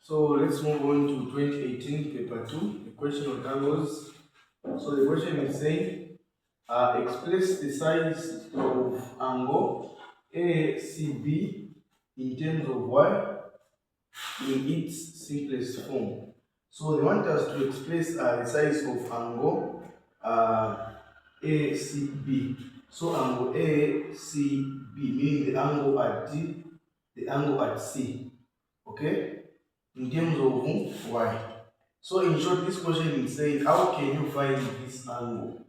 So let's move on to 2018 paper 2, the question of angles. So the question is saying, express the size of angle ACB in terms of y in its simplest form. So they want us to express the size of angle ACB. So angle ACB meaning the angle at C. Okay? In terms of y. So in short, this question is saying, how can you find this angle?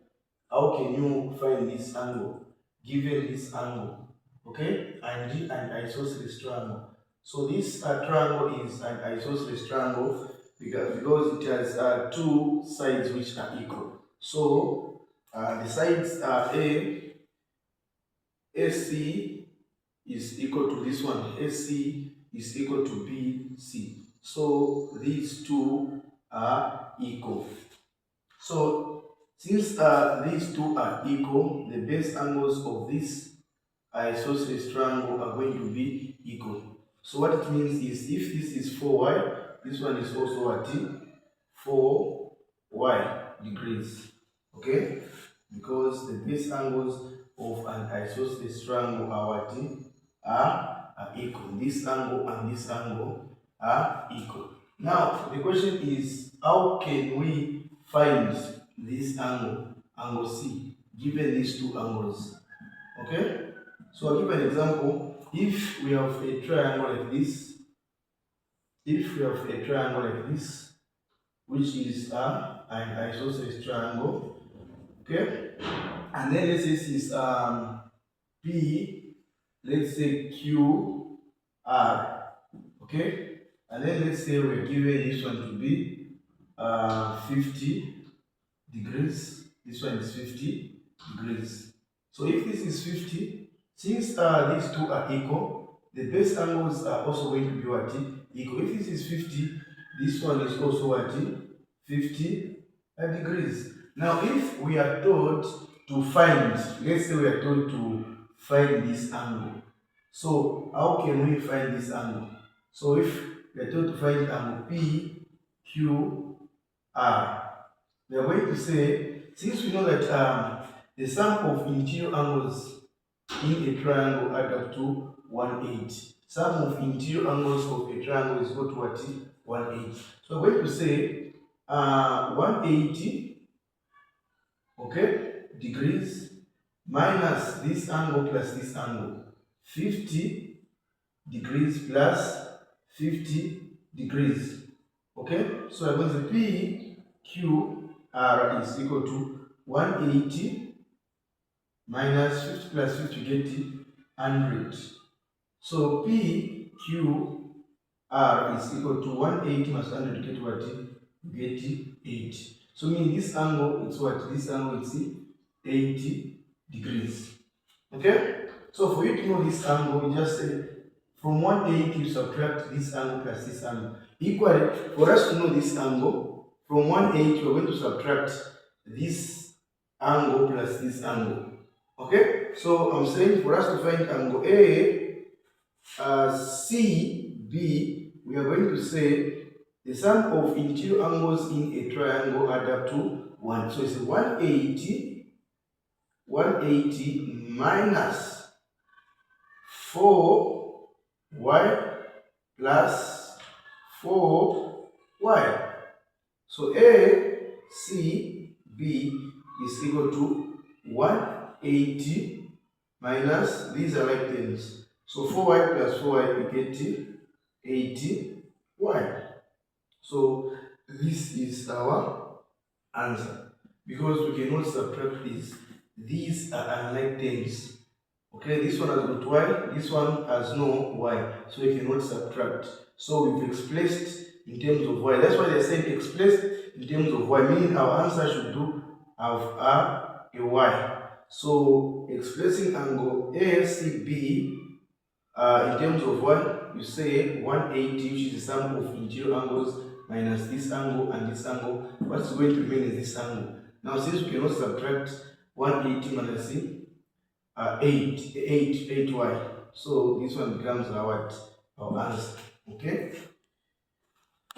How can you find this angle given this angle? Okay, and an isosceles triangle. So this triangle is an isosceles triangle because it has two sides which are equal. So the sides are AC is equal to this one, AC is equal to BC. So these two are equal. So since these two are equal, the base angles of this isosceles triangle are going to be equal. So what it means is if this is 4y, this one is also what? 4y degrees. Okay? Because the base angles of an isosceles triangle are what? Are equal. This angle and this angle are equal. Now, the question is, how can we find this angle, angle C, given these two angles? Okay? So I'll give an example. If we have a triangle like this, which is an isosceles triangle, okay? And then let's say this is P, let's say Q, R, okay? And then let's say we're given this one to be 50 degrees. This one is 50 degrees. So if this is 50, since these two are equal, the base angles are also going to be what? Equal. If this is 50, this one is also what? 50 degrees. Now if we are told to find, let's say we are told to find this angle. So how can we find this angle? So if we are told to find angle PQR, we are going to say, since we know that the sum of interior angles in a triangle add up to 180. Sum of interior angles of a triangle is equal to what? 180. So we're going to say 180, okay, degrees minus this angle plus this angle. 50 degrees plus 50 degrees. Okay, so I'm going to say PQR is equal to 180 minus 50 plus 50 get 100. So PQR is equal to 180 minus 100 get what? Get 80. So meaning this angle is what? This angle is 80 degrees. Okay? So for you to know this angle, you just say from 180 you subtract this angle plus this angle. Equally, for us to know this angle, from 180 we're going to subtract this angle plus this angle. Okay? So I'm saying for us to find angle CB, we are going to say the sum of interior angles in a triangle add up to 1. So it's 180 minus 4y plus 4y. So ACB is equal to 180 minus, these are like terms. So 4y plus 4y we get 80y. So this is our answer. Because we cannot subtract this. These are unlike terms. Okay, this one has got y, this one has no y. So we cannot subtract. So we've expressed in terms of y. That's why they're saying expressed in terms of y, meaning our answer should have a y. So expressing angle ACB in terms of y, you say 180, which is the sum of interior angles minus this angle and this angle. What's going to remain is this angle. Now since we cannot subtract 180 minus 8y, so this one becomes our answer. Okay.